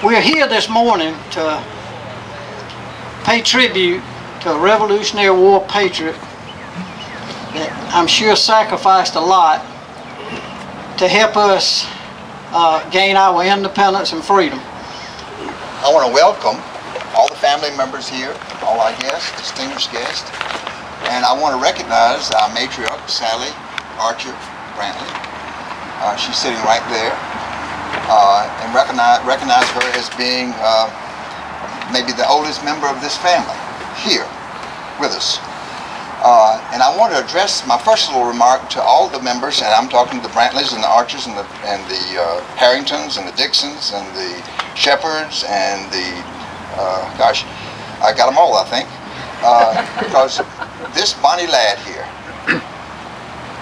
We're here this morning to pay tribute to a Revolutionary War patriot that I'm sure sacrificed a lot to help us gain our independence and freedom. I want to welcome all the family members here, all our guests, distinguished guests, and I want to recognize our matriarch, Sally Archer Brantley. She's sitting right there, and recognize her as being maybe the oldest member of this family here with us. And I want to address my first little remark to all the members, and I'm talking to the Brantleys and the Archers and the Harringtons and the Dixons and the Shepherds and the, gosh, I got them all, I think, because this bonny lad here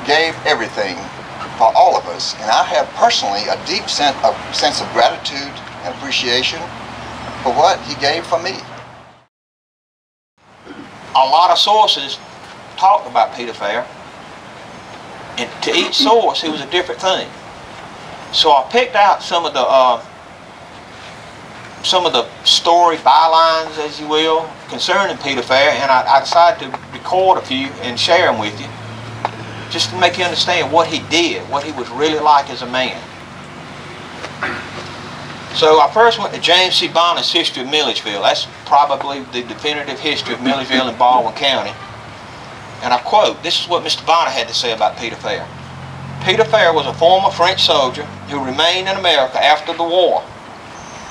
gave everything for all of us, and I have personally a deep sense of gratitude and appreciation for what he gave for me. A lot of sources talked about Peter Fair, and to each source it was a different thing. So I picked out some of the story bylines, as you will, concerning Peter Fair, and I decided to record a few and share them with you, just to make you understand what he did, what he was really like as a man. So I first went to James C. Bonner's History of Milledgeville. That's probably the definitive history of Milledgeville and Baldwin County. And I quote, this is what Mr. Bonner had to say about Peter Fair. Peter Fair was a former French soldier who remained in America after the war.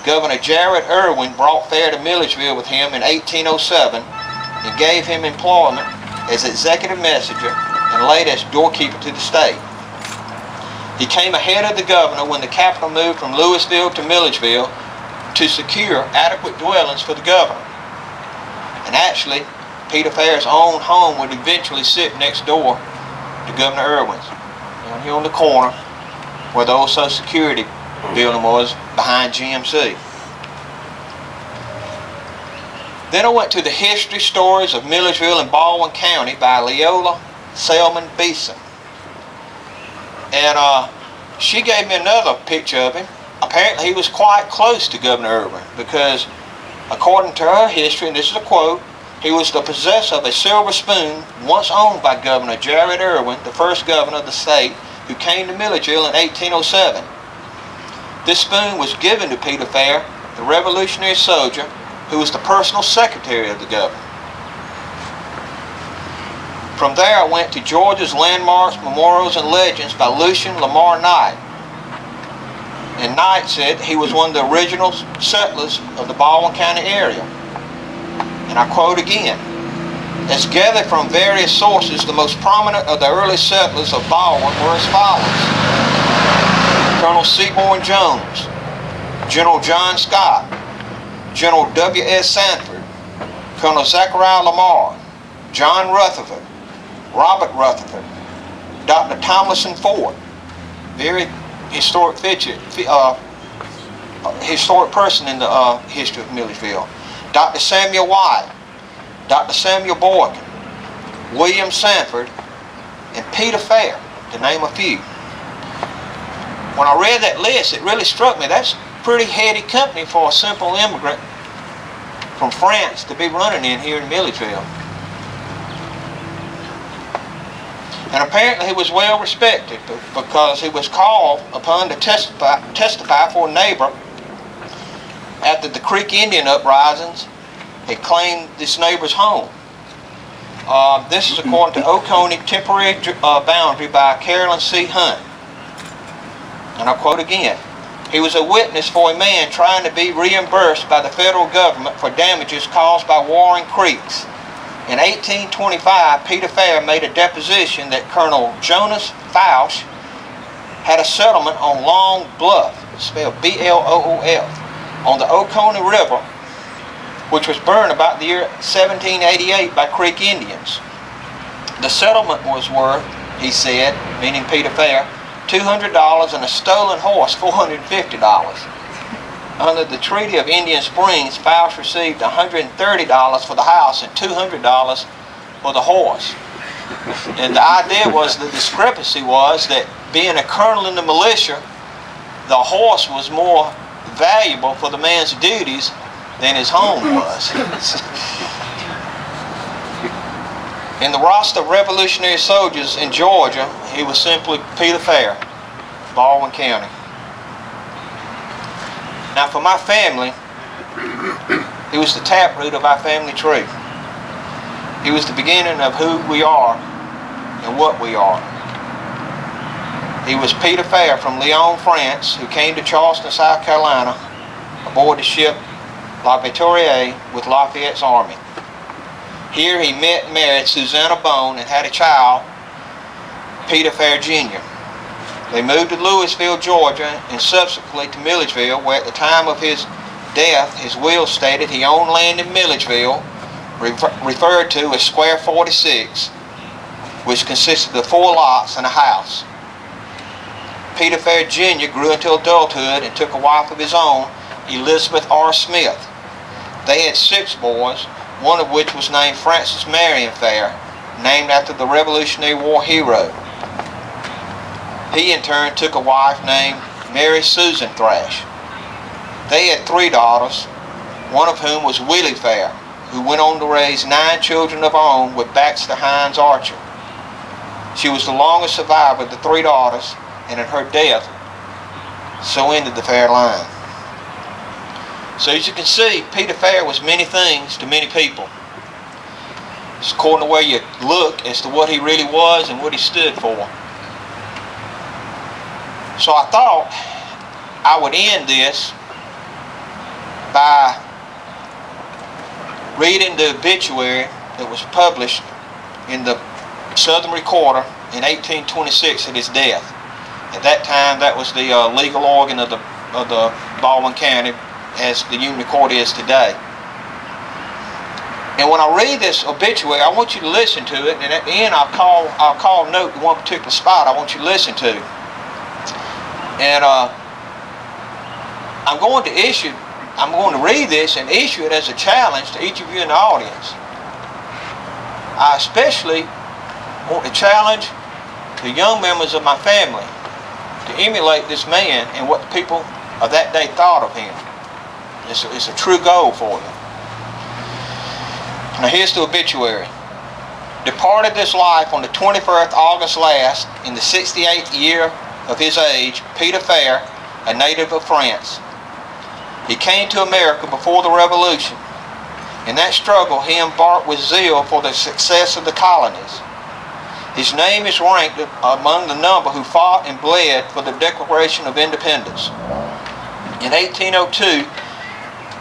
Governor Jared Irwin brought Fair to Milledgeville with him in 1807 and gave him employment as executive messenger and later as doorkeeper to the state. He came ahead of the governor when the capital moved from Louisville to Milledgeville to secure adequate dwellings for the governor. And actually, Peter Fair's own home would eventually sit next door to Governor Irwin's, down here on the corner where the old Social Security building was behind GMC. Then I went to the History Stories of Milledgeville and Baldwin County by Leola Selman Beeson. And she gave me another picture of him. Apparently he was quite close to Governor Irwin because, according to her history, and this is a quote, he was the possessor of a silver spoon once owned by Governor Jared Irwin, the first governor of the state, who came to Milledgeville in 1807. This spoon was given to Peter Fair, the Revolutionary soldier, who was the personal secretary of the governor. From there I went to Georgia's Landmarks, Memorials, and Legends by Lucian Lamar Knight. And Knight said he was one of the original settlers of the Baldwin County area. And I quote again, as gathered from various sources, the most prominent of the early settlers of Baldwin were as follows: Colonel Seaborn Jones, General John Scott, General W.S. Sanford, Colonel Zachariah Lamar, John Rutherford, Robert Rutherford, Dr. Tomlinson Ford, very historic person in the history of Milledgeville, Dr. Samuel White, Dr. Samuel Boykin, William Sanford, and Peter Fair, to name a few. When I read that list, it really struck me. That's pretty heady company for a simple immigrant from France to be running in here in Milledgeville. And apparently he was well respected because he was called upon to testify for a neighbor after the Creek Indian uprisings had claimed this neighbor's home. This is according to Oconee Temporary Boundary by Carolyn C. Hunt. And I'll quote again, he was a witness for a man trying to be reimbursed by the federal government for damages caused by warring creeks. In 1825, Peter Fair made a deposition that Colonel Jonas Fausch had a settlement on Long Bluff, spelled B-L-O-O-F, on the Oconee River, which was burned about the year 1788 by Creek Indians. The settlement was worth, he said, meaning Peter Fair, $200 and a stolen horse $450. Under the Treaty of Indian Springs, Fausch received $130 for the house and $200 for the horse. And the idea was, the discrepancy was that being a colonel in the militia, the horse was more valuable for the man's duties than his home was. In the roster of Revolutionary soldiers in Georgia, he was simply Peter Fair, Baldwin County. Now for my family, he was the taproot of our family tree. He was the beginning of who we are and what we are. He was Peter Fair from Lyon, France, who came to Charleston, South Carolina, aboard the ship La Victoria with Lafayette's army. Here he met and married Susanna Bone and had a child, Peter Fair Jr. They moved to Louisville, Georgia, and subsequently to Milledgeville, where at the time of his death, his will stated he owned land in Milledgeville, referred to as Square 46, which consisted of 4 lots and a house. Peter Fair Jr. grew into adulthood and took a wife of his own, Elizabeth R. Smith. They had 6 boys, one of which was named Francis Marion Fair, named after the Revolutionary War hero. He in turn took a wife named Mary Susan Thrash. They had 3 daughters, one of whom was Willie Fair, who went on to raise 9 children of her own with Baxter Hines Archer. She was the longest survivor of the 3 daughters, and at her death, so ended the Fair line. So as you can see, Peter Fair was many things to many people. It's according to where you look as to what he really was and what he stood for. So I thought I would end this by reading the obituary that was published in the Southern Recorder in 1826 at his death. At that time, that was the legal organ of the Baldwin County, as the Union Court is today. And when I read this obituary, I want you to listen to it, and at the end I'll call note to one particular spot I want you to listen to. And I'm going to read this and issue it as a challenge to each of you in the audience. I especially want to challenge the young members of my family to emulate this man and what the people of that day thought of him. It's a true goal for them. Now here's the obituary. Departed this life on the 21st August last, in the 68th year of his age, Peter Fair, a native of France. He came to America before the Revolution. In that struggle, he embarked with zeal for the success of the colonies. His name is ranked among the number who fought and bled for the Declaration of Independence. In 1802,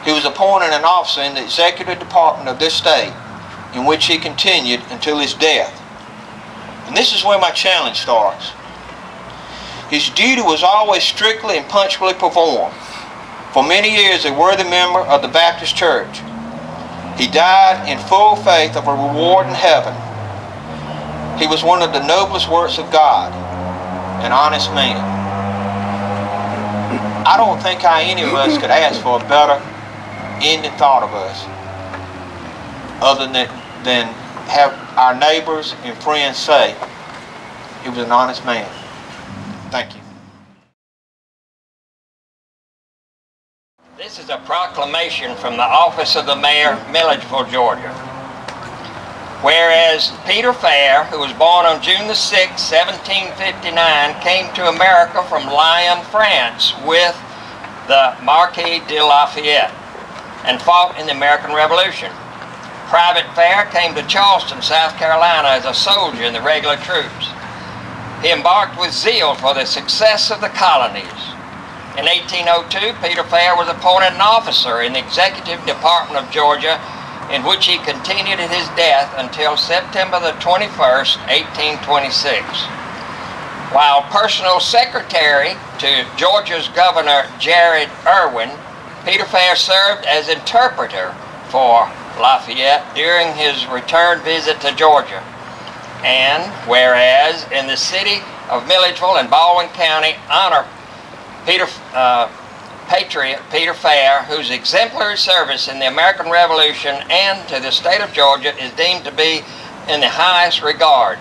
he was appointed an officer in the executive department of this state, in which he continued until his death. And this is where my challenge starts. His duty was always strictly and punctually performed. For many years, a worthy member of the Baptist Church. He died in full faith of a reward in heaven. He was one of the noblest works of God, an honest man. I don't think how any of us could ask for a better ending thought of us, other than have our neighbors and friends say he was an honest man. Thank you. This is a proclamation from the office of the mayor, Milledgeville, Georgia. Whereas Peter Fair, who was born on June the 6th, 1759, came to America from Lyon, France with the Marquis de Lafayette and fought in the American Revolution. Private Fair came to Charleston, South Carolina as a soldier in the regular troops. He embarked with zeal for the success of the colonies. In 1802, Peter Fair was appointed an officer in the executive department of Georgia, in which he continued at his death until September the 21st, 1826. While personal secretary to Georgia's Governor Jared Irwin, Peter Fair served as interpreter for Lafayette during his return visit to Georgia. And whereas in the city of Milledgeville and Baldwin County honor patriot Peter Fair, whose exemplary service in the American Revolution and to the state of Georgia is deemed to be in the highest regard.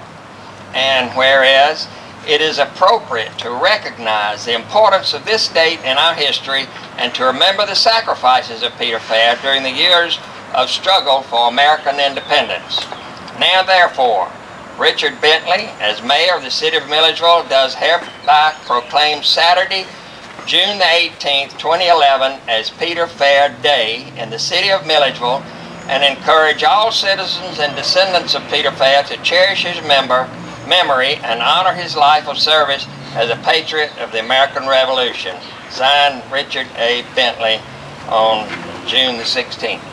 And whereas it is appropriate to recognize the importance of this date in our history and to remember the sacrifices of Peter Fayard during the years of struggle for American independence. Now therefore, Richard Bentley, as mayor of the city of Milledgeville, does hereby proclaim Saturday, June the 18th, 2011 as Peter Fayard Day in the city of Milledgeville, and encourage all citizens and descendants of Peter Fayard to cherish his memory and honor his life of service as a patriot of the American Revolution. Signed, Richard A. Bentley, on June the 16th.